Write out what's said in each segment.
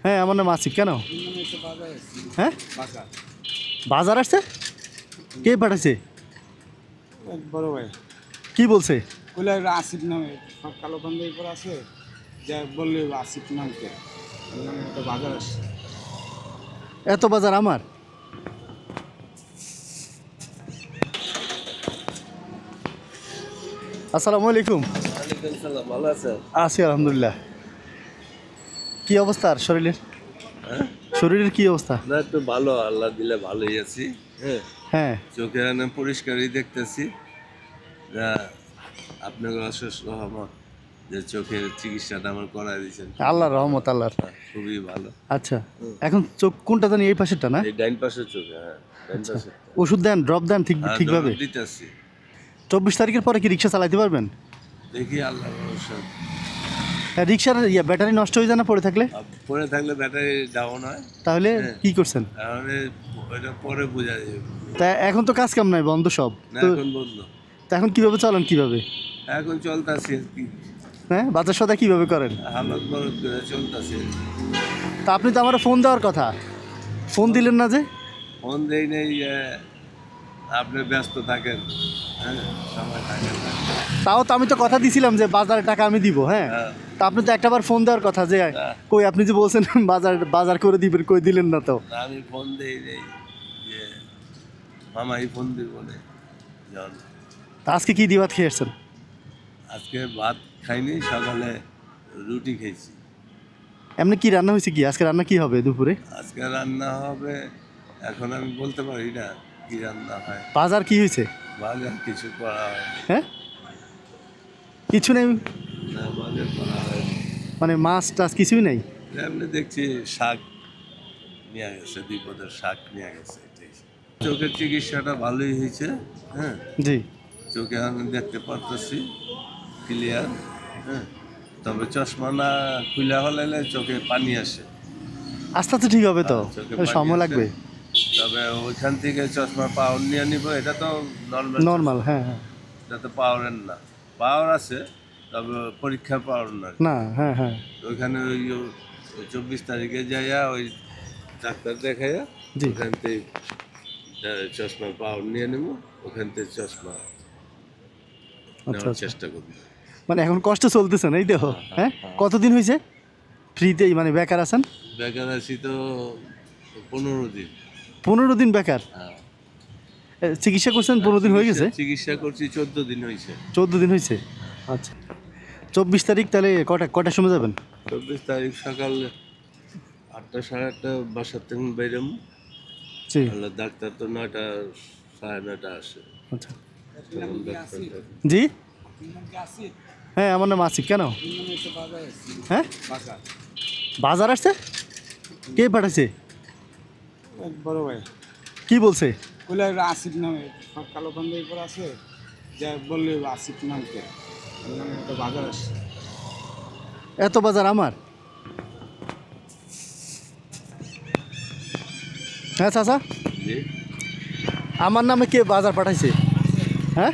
হ্যাঁ আমার নাম আসিফ। কেন? হ্যাঁ বাজার আসছে? কে পাঠাইছে? বড় ভাই কি বলছে? বলে আসিফ নামে সব কালো পাঞ্জাবি পরে আছে, যা বললে আসিফ নামকে একটা বাজার আসছে। এত বাজার আমার? আসসালামু আলাইকুম। ভালো আছে? আছি আলহামদুলিল্লাহ। কি অবস্থা আর শরীরের? শরীরের কি অবস্থা? না একটু ভালো, আল্লাহ দিলে ভালোই আছি। হ্যাঁ, হ্যাঁ চোখে পরিষ্কারই দেখতেছি। যা আপনার অশেষ রহমত যে চোখের চিকিৎসাটা আমার করাই দিয়েছেন, আল্লাহর রহমত আল্লাহর। খুবই ভালো। আচ্ছা এখন চোখ কোনটা জানি? এই পাশেরটা না? এই ডাইন পাশের চোখে, হ্যাঁ ডাইন পাশে ওষুধ দেন, ড্রপ দেন ঠিকভাবে? দিতেছি। 24 তারিখের পরে কি রিক্সা চালাতে পারবেন? দেখি আল্লাহ ভরসা। রিক্সার ব্যাটারি নষ্ট হয়ে যায় না পড়ে থাকলে? পরে থাকলে ব্যাটারি ডাউন হয়, তাহলে কি করছেন? তাহলে ওইটা পরে বোঝা যাবে। তা এখন তো কাজ কাম নাই, বন্ধ সব না তো। এখন বন্ধ। তা এখন কিভাবে চলেন কিভাবে? এখন চলতেছে, হ্যাঁ বাজার সদা কিভাবে করেন? হালত বরত করে চলতেছে। তা আপনি তো আমার ফোন দেওয়ার কথা, ফোন দিলেন না যে? ফোন দেই নেই, আপনি ব্যস্ত থাকেন, হ্যাঁ সময় থাকেন না। তাও তো আমি তো কথা দিছিলাম যে বাজারে টাকা আমি দিব। হ্যাঁ হ্যাঁ। তা আপনি তো একটাবার ফোন দেওয়ার কথা যে কই, আপনি যে বলছেন বাজার করে দিবেন, কই দিলেন না তো? না, আমি ফোন দেই নেই যে মামাই ফোন দিব না। জন তা আজকে কি দিবাত খেয়ে আসছেন? আজকে ভাত খাইনি, সকালে রুটি খেয়েছি। এমনি কি রান্না হয়েছে? কি আজকে রান্না কি হবে দুপুরে? আজকে রান্না হবে, এখন আমি বলতে পারি না কি রান্না হয়। বাজার কি হয়েছে? বাজার কিছু করা হয় হ্যাঁ কিছু নেই না, বাজার করা হয় মানে মাছ টাছ কিছুই নেই? এমনি দেখছি শাক নিয়ে গেছে, বিপদের শাক নিয়ে গেছে, এটাই। চোখের চিকিৎসাটা ভালোই হয়েছে। হ্যাঁ, জি চোখে আমি দেখতে পারতেছি ক্লিয়ার। হ্যাঁ, তবে চশমা না খুলে হলে চোখে পানি আসে। আস্তে আস্তে ঠিক হবে তো, চোখে সময় পানি আসে। লাগবে। তবে ওইখান থেকে চশমার পাওয়ার নিয়ে নিব, এটা তো নর্মাল। নর্মাল হ্যাঁ হ্যাঁ। এটা তো পাওয়ারের না, পাওয়ার আছে তবে পরীক্ষার পাওয়ার না। না হ্যাঁ হ্যাঁ। ওইখানে ওই 24 তারিখে যাইয়া ওই ডাক্তার দেখাইয়া জি ওখান থেকে চশমার পাওয়ার নিয়ে নেব, ওখান থেকে চশমা আচ্ছা নেওয়ার আচ্ছা। চেষ্টা করবো। মানে এখন কষ্ট চলতেছে না এই দেহ? হ্যাঁ কতদিন হয়েছে ফ্রিতেই মানে বেকার আছেন? বেকার আছি তো 15 দিন। 15 দিন বেকার? হ্যাঁ। চিকিৎসা করছেন 15 দিন হয়ে গেছে? চিকিৎসা করছি 14 দিন হয়েছে। 14 দিন হয়েছে। আচ্ছা 24 তারিখ তাহলে কটার সময় যাবেন? 24 তারিখ সকাল 8টা সাড়ে 8টা বাসার থেকে বেরোম। জি তাহলে ডাক্তার তো 9টা সাড়ে 9টা আসে। আচ্ছা তখন ডাক্তার থাকে। জি হ্যাঁ আমার নাম আসিফ। কেন? হ্যাঁ বাজার আসছে? কে পাঠাইছে? বড় ভাই কি বলছে? বলে আসিফ নামে সব কালো পাঞ্জাবি পরে আছে, যা বললে আসিফ নামকে একটা বাজার আসছে। এত বাজার আমার? হ্যাঁ চাচা জি, আমার নামে কে বাজার পাঠাইছে? হ্যাঁ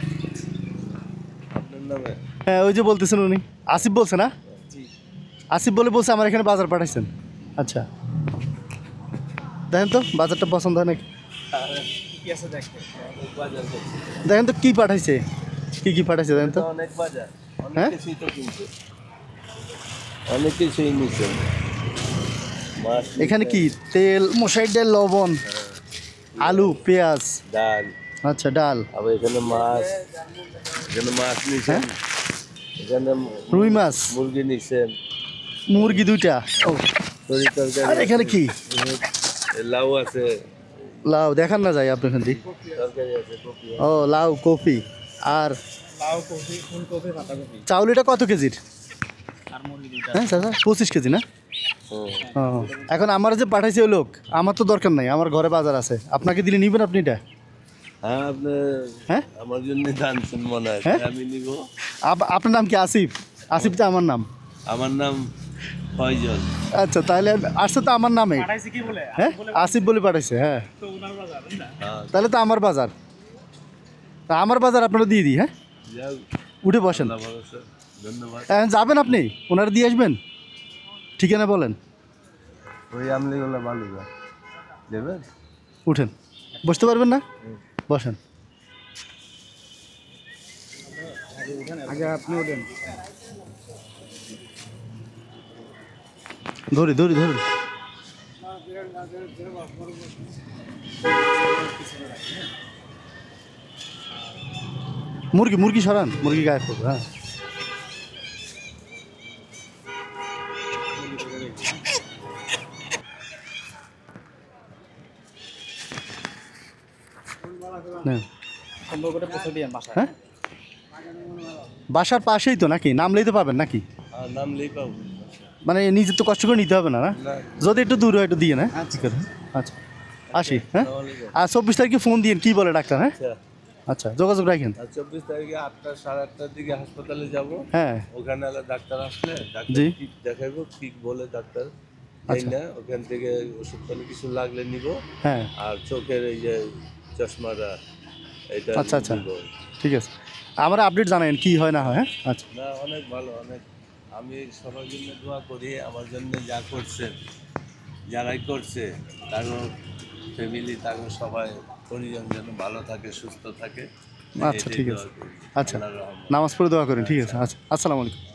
আপনার নামে? হ্যাঁ ওই যে বলতেছেন উনি আসিফ বলছে না? আসিফ বলছে আমার এখানে বাজার পাঠাইছেন। আচ্ছা দেখেন তো বাজারটা পছন্দ হয় নাকি, দেখেন তো কি পাঠাইছে, কি পাঠাইছে দেখেন তো। অনেক বাজার, হ্যাঁ? অনেক কিছুই তো কিনছে, অনেক কিছুই নিচ্ছে। মাছ এখানে কি তেল, মশারি ডাল, লবণ, আলু, পেঁয়াজ, ডাল, আচ্ছা ডাল, আবার এখানে মাছ, এখানে মাছ নিচ্ছেন, এখানে রুই মাছ, মুরগি নিচ্ছেন, মুরগি 2টা। ও তরি আর তরকারি, এখানে কি? লাউ আছে, লাউ দেখান না যায় আপনার এখান থেকে? তরকারি আছে, কপি ও লাউ, কপি আর লাউ, কপি, ফুলকপি, পাতাকপি চাউল। এটা কত কেজির? আর মুরগি 2টা। হ্যাঁ চাচা 25 কেজি না? ও এখন আমার যে পাঠাইছে ওই লোক, আমার তো দরকার নাই, আমার ঘরে বাজার আছে, আপনাকে দিলে নিবেন আপনি এটা? হ্যাঁ, আপনি হ্যাঁ আমার জন্য দানছেন মনে হয়, হ্যাঁ? আমি নিব। আপনার নাম কি? আসিফ? আসিফ তো আমার নাম। আমার নাম ফয়জল। আচ্ছা তাহলে আসছে তো আমার নামে। পাঠাইছে কি বলে? হ্যাঁ আসিফ বলে পাঠাইছে। হ্যাঁ তো ওনার বাজার না। হ্যাঁ, তাহলে তো আমার বাজার, তা আমার বাজার আপনারা দিয়ে দিই। হ্যাঁ যাও, উঠে বসেন। আল্লাহ ভরসা, ধন্যবাদ। এখন যাবেন আপনি, ওনারা দিয়ে আসবেন? ঠিকানা বলেন। ওই আমলিগুলো বালুঘাট দেবেন। উঠেন, বসতে পারবেন না? বসেন। আগে আপনি ওঠেন। ধরি ধরি ধরি। মুরগি মুরগি সরান, মুরগি গায়ে পড়বে। হ্যাঁ, নেন। হ্যাঁ, বাসার পাশেই তো নাকি? নামলেই তো পাবেন নাকি? আর নামলেই পাবো। মানে নিজে তো কষ্ট করে নিতে হবে না, না? যদি একটু দূর হয় একটু দিয়ে না। আচ্ছা, আসি। হ্যাঁ, আর 24 তারিখে ফোন দিয়েন, কি বলে ডাক্তার? হ্যাঁ, আচ্ছা, যোগাযোগ রাখেন। আর 24 তারিখে 8টা 8:30টার দিকে হাসপাতালে যাব। হ্যাঁ, ওখানে আবার ডাক্তার আসলে ডাক্তার জি। ঠিক দেখাইবো, ঠিক বলে ডাক্তার আচ্ছা। না ওখান থেকে ওষুধ পানি কিছু লাগলে নিব। হ্যাঁ, আর চোখের এই যে চশমাটা এটা আচ্ছা আচ্ছা, নিবো। ঠিক আছে। আমার আপডেট জানাবেন কি হয় না হয়। হ্যাঁ, আচ্ছা। না অনেক ভালো, অনেক। আমি সবার জন্য দোয়া করি, আমার জন্য যা করছেন, যারাই করছে তারও ফ্যামিলি, তারও সবাই পরিজন যেন ভালো থাকে, সুস্থ থাকে। আচ্ছা, ঠিক আছে। দোয়া করি। আচ্ছা, আল্লাহর রহমত। নামাজ পড়ে দোয়া করেন। ঠিক আছে, আচ্ছা, আসসালামু আলাইকুম।